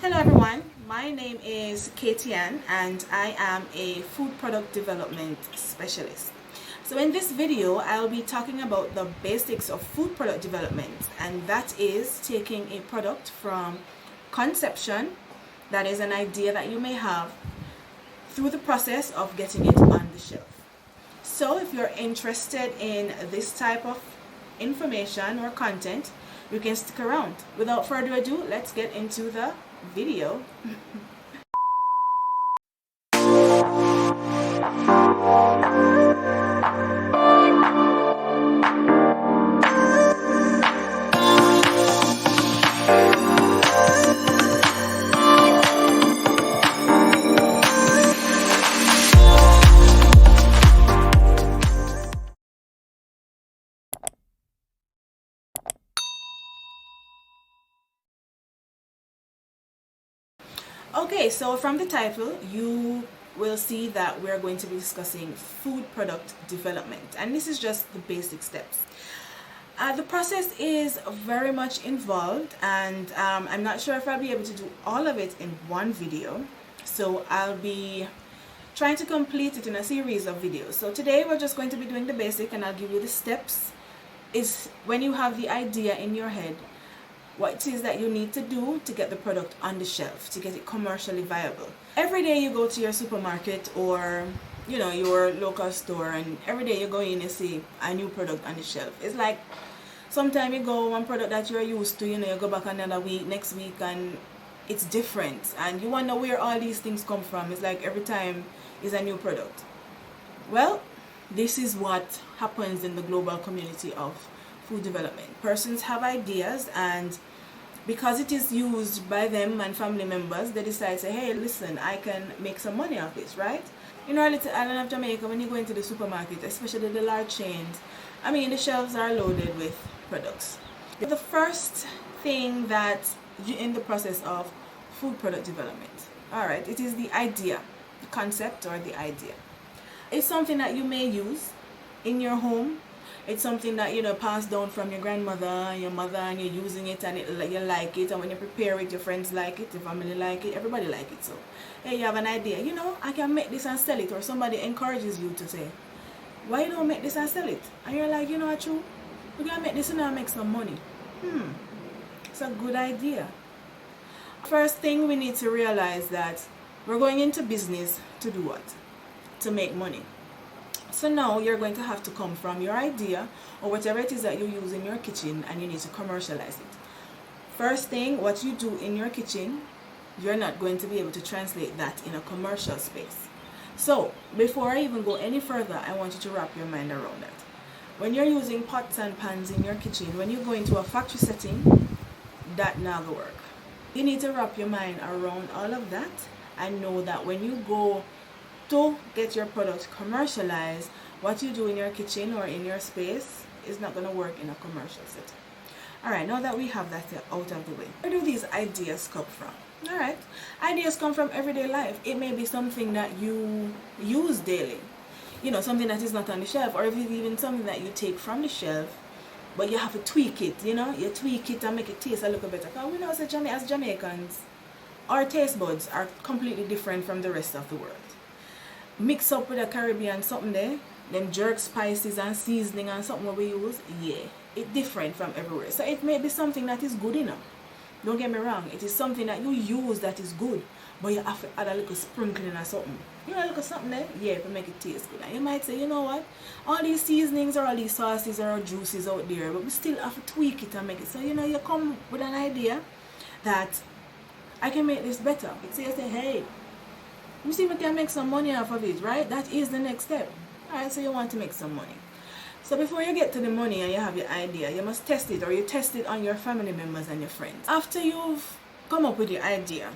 Hello everyone, my name is Katie Ann and I am a food product development specialist. So in this video, I'll be talking about the basics of food product development, and that is taking a product from conception, that is an idea that you may have, through the process of getting it on the shelf. So if you're interested in this type of information or content, you can stick around. Without further ado, let's get into the video. Okay, so from the title, you will see that we're going to be discussing food product development, and this is just the basic steps. The process is very much involved, and I'm not sure if I'll be able to do all of it in one video, so I'll be trying to complete it in a series of videos. So today we're just going to be doing the basic, and I'll give you the steps. Is when you have the idea in your head, what it is that you need to do to get the product on the shelf, to get it commercially viable. Every day you go to your supermarket or your local store, and every day you go in and see a new product on the shelf. It's like sometimes you go one product that you're used to, you go back another week, next week, and it's different, and you wonder where all these things come from. It's like every time is a new product. Well, this is what happens in the global community of food development. Persons have ideas, and because it is used by them and family members, they decide, say, hey, listen, I can make some money off this, right? In our little island of Jamaica, when you go into the supermarket, especially the large chains, the shelves are loaded with products. The first thing that you in the process of food product development, all right, it is the idea, the concept or the idea. It's something that you may use in your home. It's something that passed down from your grandmother and your mother, and you're using it, and you like it, and when you prepare it, your friends like it, your family like it, everybody like it. So hey, you have an idea, I can make this and sell it, or somebody encourages you to say, why you don't make this and sell it? And you're like, what, true, we're gonna make this and make some money. It's a good idea. First thing, we need to realize that we're going into business to do what? To make money. So now you're going to have to come from your idea or whatever it is that you use in your kitchen, and you need to commercialize it. First thing, what you do in your kitchen, you're not going to be able to translate that in a commercial space. So before I even go any further, I want you to wrap your mind around that. When you're using pots and pans in your kitchen, when you go into a factory setting, that never work. You need to wrap your mind around all of that and know that when you go to get your product commercialized, what you do in your kitchen or in your space is not going to work in a commercial setting. Alright, now that we have that out of the way, where do these ideas come from? Alright, ideas come from everyday life. It may be something that you use daily, something that is not on the shelf, or if it's even something that you take from the shelf, but you have to tweak it, you tweak it and make it taste a little better. Because we know as Jamaicans, our taste buds are completely different from the rest of the world. Mix up with a Caribbean something there, them jerk spices and seasoning and something what we use, it's different from everywhere. So it may be something that is good enough. Don't get me wrong, it is something that you use that is good, but you have to add a little sprinkling or something. A little something there, to make it taste good. And you might say, you know what, all these seasonings or all these sauces or juices out there, but we still have to tweak it and make it. So you come with an idea that I can make this better. So you say, hey, you see, we can make some money off of it, right? That is the next step. Alright, so you want to make some money. So before you get to the money and you have your idea, you must test it, or you test it on your family members and your friends. After you've come up with your idea.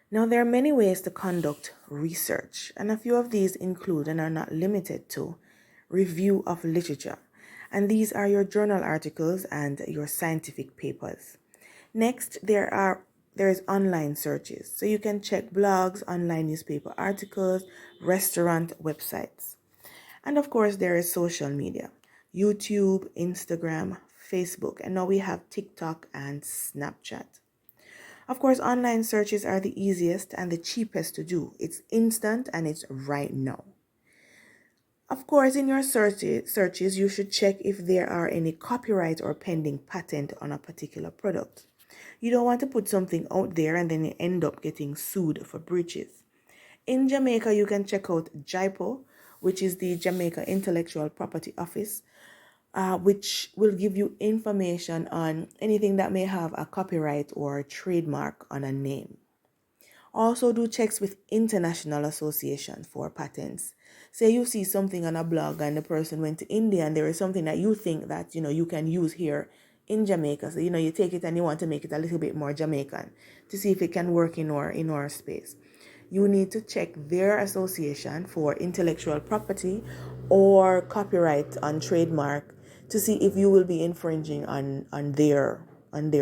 Now, there are many ways to conduct research, and a few of these include and are not limited to review of literature. And these are your journal articles and your scientific papers. Next, there is online searches. So you can check blogs, online newspaper articles, restaurant websites. And of course, there is social media, YouTube, Instagram, Facebook, and now we have TikTok and Snapchat. Of course, online searches are the easiest and the cheapest to do. It's instant and it's right now. Of course, in your searches, you should check if there are any copyright or pending patent on a particular product. You don't want to put something out there and then you end up getting sued for breaches. In Jamaica, you can check out JIPO, which is the Jamaica Intellectual Property Office, which will give you information on anything that may have a copyright or trademark on a name. Also do checks with international association for patents. Say you see something on a blog and the person went to India and there is something that you think that you can use here in Jamaica. So you take it and you want to make it a little bit more Jamaican to see if it can work in our space. You need to check their association for intellectual property or copyright on trademark to see if you will be infringing on their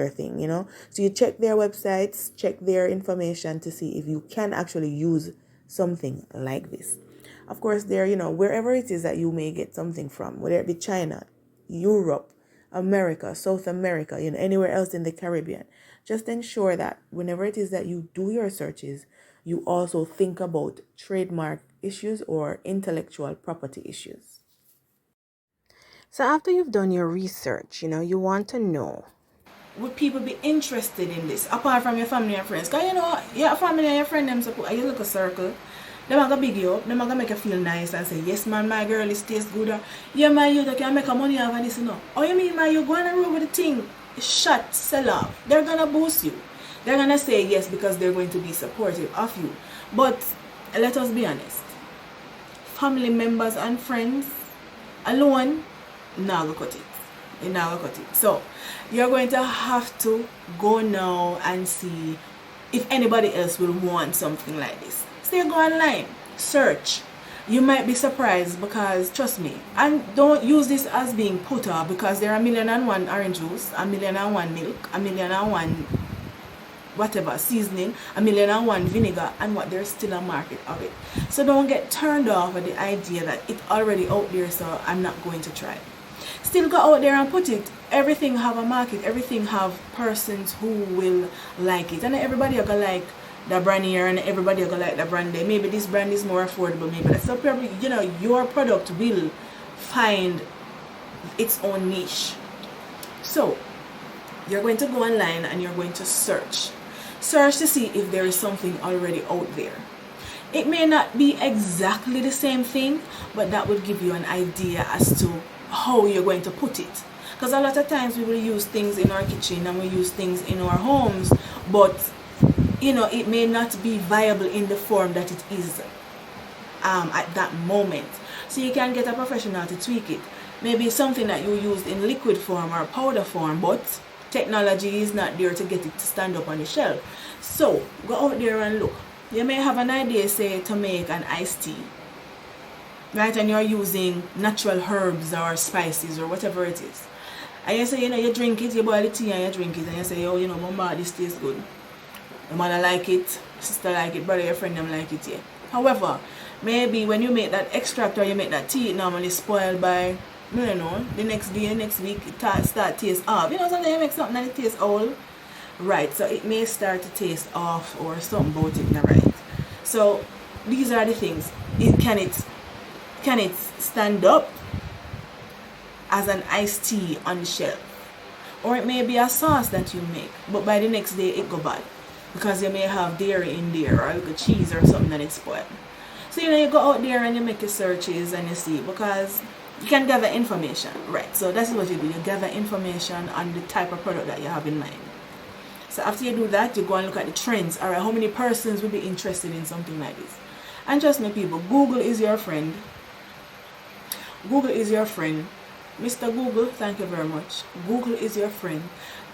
thing, So you check their websites, check their information to see if you can actually use something like this. Of course, there, wherever it is that you may get something from, whether it be China, Europe, America, South America, anywhere else in the Caribbean, just ensure that whenever it is that you do your searches, you also think about trademark issues or intellectual property issues. So after you've done your research, you want to know, would people be interested in this apart from your family and friends? Because your family and your friends, them support, you look a circle, they're going to big you up, they're going to make you feel nice and say, yes man, my girl, it tastes good. Or, yeah, my you that can make a money out of this, Or you mean, my you go on the road with the thing, shut, sell off. They're going to boost you. They're going to say yes because they're going to be supportive of you. But let us be honest. Family members and friends alone, now look at it. So you're going to have to go now and see if anybody else will want something like this. So you go online, search. You might be surprised because, trust me, and don't use this as being put off because there are 1,000,001 orange juice, 1,000,001 milk, 1,000,001 whatever seasoning, 1,000,001 vinegar, and what there's still a market of it. So don't get turned off with the idea that it's already out there, so I'm not going to try. Still go out there and put it. Everything have a market. Everything have persons who will like it, and everybody are gonna like the brand here, and everybody are gonna like the brand there. Maybe this brand is more affordable. Maybe that's so probably your product will find its own niche. So you're going to go online and you're going to search to see if there is something already out there. It may not be exactly the same thing, but that would give you an idea as to how you're going to put it. Because a lot of times we will use things in our kitchen and we use things in our homes, but it may not be viable in the form that it is at that moment. So you can get a professional to tweak it. Maybe it's something that you used in liquid form or powder form, but technology is not there to get it to stand up on the shelf. So go out there and look. You may have an idea, say, to make an iced tea, right? And you're using natural herbs or spices or whatever it is. And you say, you drink it, you boil the tea and you drink it, and you say, Mama, this tastes good. Your mother like it, sister like it, brother, your friend them like it, yeah. However, maybe when you make that extract or you make that tea, it normally spoiled by, the next day, next week, it start taste off. Sometimes you make something and it tastes old. Right, so it may start to taste off or something about it, right? So these are the things. Can it stand up as an iced tea on the shelf? Or it may be a sauce that you make, but by the next day it go bad because you may have dairy in there or a little cheese or something that it's spoiled. So you go out there and you make your searches and you see, because you can gather information, right? So that's what you do. You gather information on the type of product that you have in mind. So after you do that, you go and look at the trends. All right, how many persons will be interested in something like this? And trust me, people, Google is your friend. Google is your friend. Mr. Google, thank you very much. Google is your friend.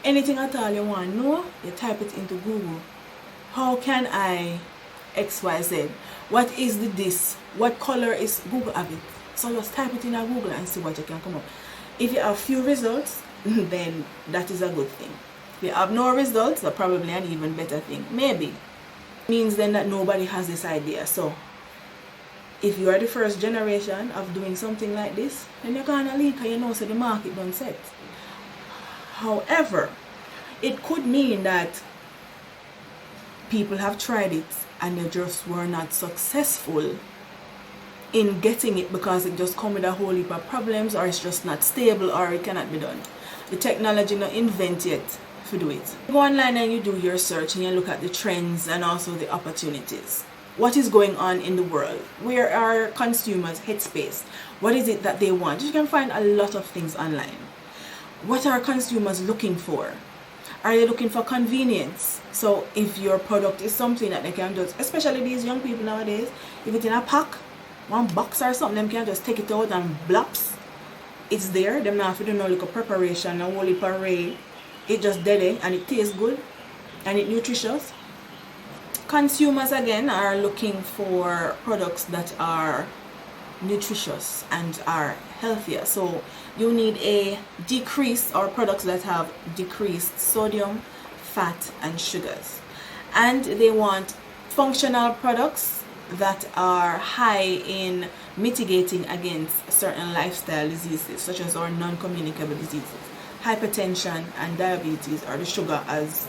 Anything at all you want to know, you type it into Google. How can I XYZ? What is this? What color is Google have it? So just type it in a Google and see what you can come up. If you have few results, then that is a good thing. If you have no results, that's probably an even better thing. Maybe. It means then that nobody has this idea. So if you are the first generation of doing something like this, then you're gonna leak and so the market don't set. However, it could mean that people have tried it and they just were not successful in getting it because it just comes with a whole heap of problems, or it's just not stable, or it cannot be done. The technology not invent yet to do it. You go online and you do your search and you look at the trends and also the opportunities. What is going on in the world? Where are consumers' headspace? What is it that they want? You can find a lot of things online. What are consumers looking for? Are they looking for convenience? So if your product is something that they can just, especially these young people nowadays, if it's in a pack, one box or something, them can just take it out and blops. It's there. Them not have to do no little preparation, no whole heap of array. It just dead and it tastes good and it's nutritious. Consumers again are looking for products that are nutritious and are healthier. So you need a decrease, or products that have decreased sodium, fat and sugars. And they want functional products that are high in mitigating against certain lifestyle diseases, such as our non-communicable diseases, hypertension and diabetes, or the sugar as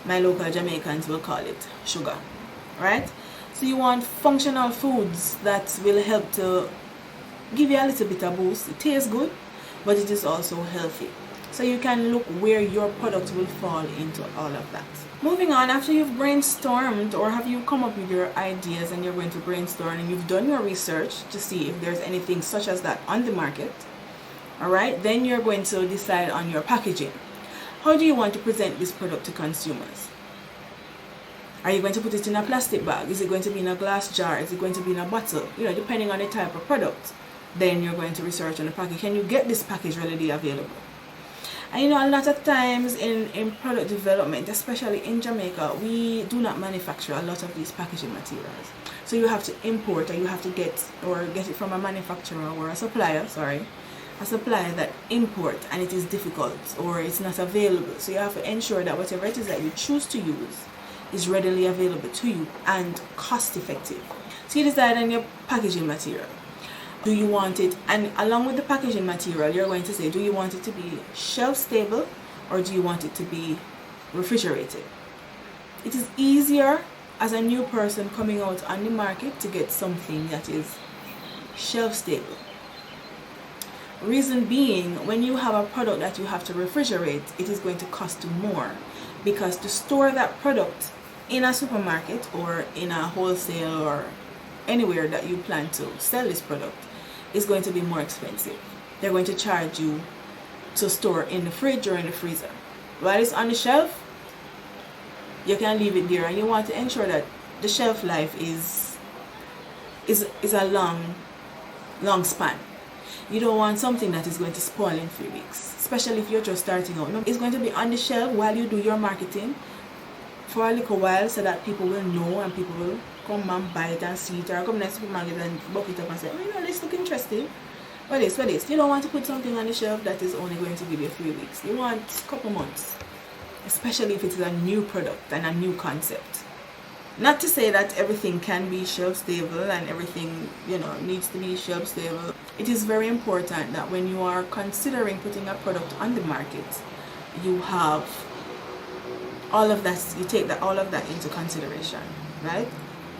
my local Jamaicans will call it, sugar, right? So you want functional foods that will help to give you a little bit of boost. It tastes good, but it is also healthy. So you can look where your product will fall into all of that. Moving on, after you've brainstormed, or have you come up with your ideas and you're going to brainstorm and you've done your research to see if there's anything such as that on the market, all right, then you're going to decide on your packaging. How do you want to present this product to consumers? Are you going to put it in a plastic bag? Is it going to be in a glass jar? Is it going to be in a bottle? You know, depending on the type of product, then you're going to research on the package. Can you get this package readily available? And you know, a lot of times in product development, especially in Jamaica, we do not manufacture a lot of these packaging materials. So you have to import, or you have to get it from a manufacturer or a supplier, a supplier that import, and it is difficult or it's not available. So you have to ensure that whatever it is that you choose to use is readily available to you and cost effective. So you decide on your packaging material. Do you want it, and along with the packaging material, you're going to say, do you want it to be shelf stable or do you want it to be refrigerated? It is easier as a new person coming out on the market to get something that is shelf stable. Reason being, when you have a product that you have to refrigerate, it is going to cost more, because to store that product in a supermarket or in a wholesale or anywhere that you plan to sell this product is going to be more expensive. They're going to charge you to store in the fridge or in the freezer. While it's on the shelf, you can leave it there, and you want to ensure that the shelf life is a long span. You don't want something that is going to spoil in 3 weeks, especially if you're just starting out. No, it's going to be on the shelf while you do your marketing for a little while, so that people will know and people will come and buy it and see it, or come to the supermarket and book it up and say, oh, you know, this look interesting. What is? You don't want to put something on the shelf that is only going to give you 3 weeks. You want a couple months, especially if it is a new product and a new concept. Not to say that everything can be shelf stable and everything, you know, needs to be shelf stable. It is very important that when you are considering putting a product on the market, you have all of that, you take all of that into consideration, right?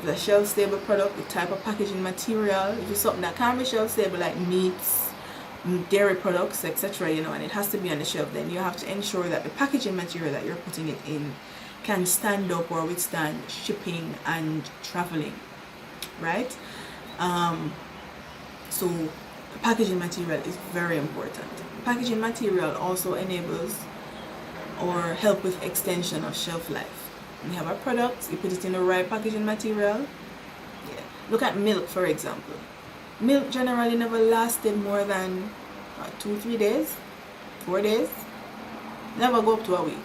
The shelf stable product, the type of packaging material, if it's something that can be shelf stable like meats, dairy products, etc., you know, and it has to be on the shelf, then you have to ensure that the packaging material that you're putting it in can stand up or withstand shipping and traveling, right? So the packaging material is very important. Packaging material also enables or help with extension of shelf life. When you have a product, you put it in the right packaging material. Yeah. Look at milk, for example. Milk generally never lasted more than 2-3 days, 4 days. Never go up to a week.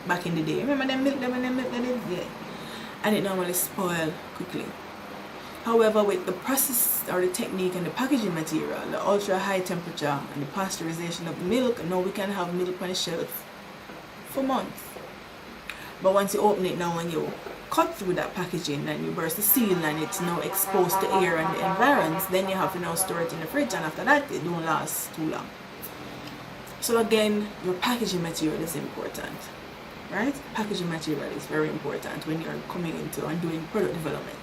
Back in the day, remember them milk, yeah. And it normally spoil quickly. However, with the process or the technique and the packaging material, the ultra high temperature and the pasteurization of the milk, now we can have milk on the shelf for months. But once you open it now and you cut through that packaging and you burst the seal and it's now exposed to air and the environs, then you have to now store it in the fridge, and after that it don't last too long. So again, your packaging material is important, right? Packaging material is very important when you're coming into and doing product development.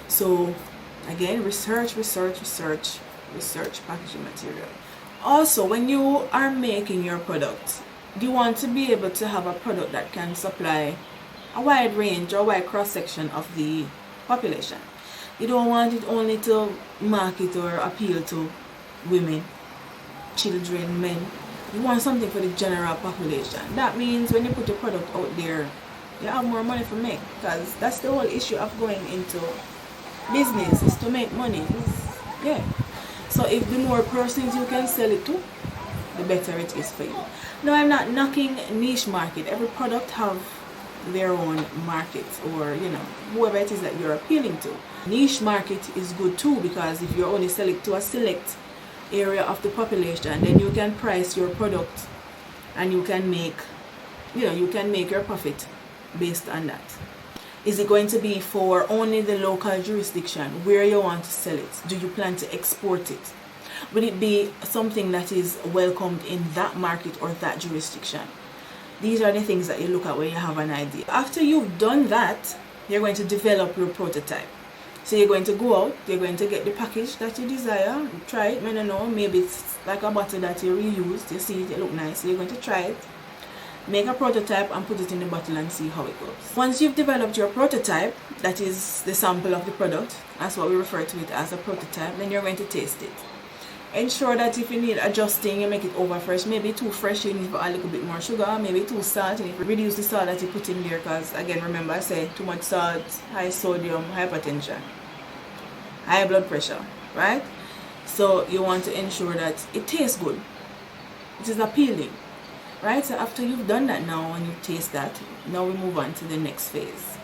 So again, research packaging material. Also, when you are making your product, you want to be able to have a product that can supply a wide range or wide cross section of the population. You don't want it only to market or appeal to women, children, men. You want something for the general population. That means when you put your product out there, you have more money to make, because that's the whole issue of going into business, is to make money. Yeah. So if the more persons you can sell it to, the better it is for you. Now, I'm not knocking niche market. Every product have their own market, or whoever it is that you're appealing to. Niche market is good too, because if you're only selling to a select area of the population, then you can price your product and you can make your profit based on that. Is it going to be for only the local jurisdiction where you want to sell it? Do you plan to export it? Will it be something that is welcomed in that market or that jurisdiction? These are the things that you look at when you have an idea. After you've done that, you're going to develop your prototype. So you're going to go out, you're going to get the package that you desire, try it, I don't know, maybe it's like a bottle that you reused, you see it look nice, so you're going to try it, make a prototype and put it in the bottle and see how it goes. Once you've developed your prototype, that is the sample of the product, that's what we refer to it as, a prototype, then you're going to taste it. Ensure that if you need adjusting, you make it over fresh. Maybe too fresh, you need to add a little bit more sugar. Maybe too salt, you need to reduce the salt that you put in there, because again, remember I said too much salt, high sodium, hypertension, high blood pressure, right? So you want to ensure that it tastes good, it is appealing, right? So after you've done that now and you taste that, now we move on to the next phase.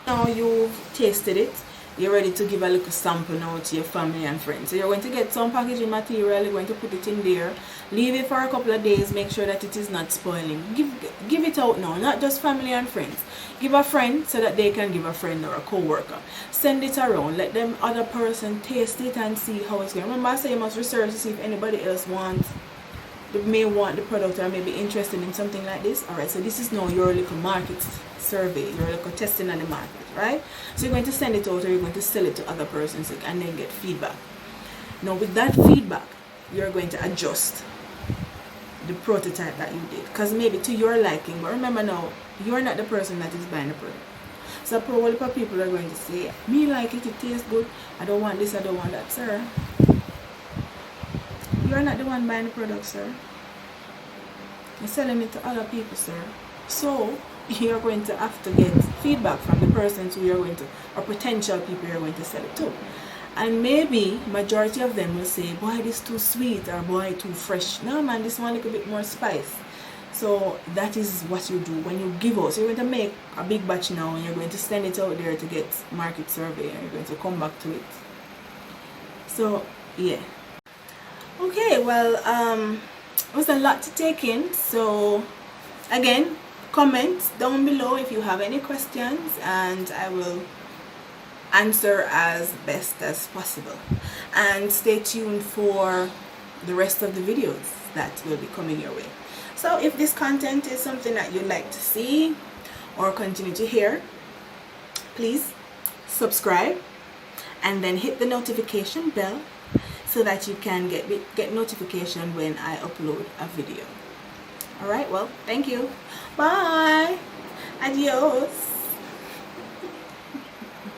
Now you've tasted it, you're ready to give a little sample now to your family and friends. So you're going to get some packaging material, you're going to put it in there, leave it for a couple of days, make sure that it is not spoiling. Give it out now, not just family and friends. Give a friend so that they can give a friend or a co-worker. Send it around, let them other person taste it and see how it's going. Remember I say you must research to see if anybody else may want the product or may be interested in something like this. Alright, so this is now your little market survey, your little testing on the market, right? So you're going to send it out or you're going to sell it to other persons and then get feedback. Now with that feedback, you're going to adjust the prototype that you did, because maybe to your liking, but remember now, you're not the person that is buying the product. So probably people are going to say, me like it, it tastes good, I don't want this, I don't want that. Sir, you're not the one buying the product, sir. You're selling it to other people, sir. So you're going to have to get feedback from the persons who you're going to, or potential people you're going to sell it to. And maybe majority of them will say, boy, this too sweet, or boy, too fresh. No man, this one a little bit more spice. So that is what you do when you give out. So you're going to make a big batch now and you're going to send it out there to get market survey and you're going to come back to it. So yeah. Okay, well, it was a lot to take in. So again, comment down below if you have any questions and I will answer as best as possible. And stay tuned for the rest of the videos that will be coming your way. So if this content is something that you'd like to see or continue to hear, please subscribe and then hit the notification bell so that you can get notification when I upload a video. Alright, well, thank you. Bye. Adios.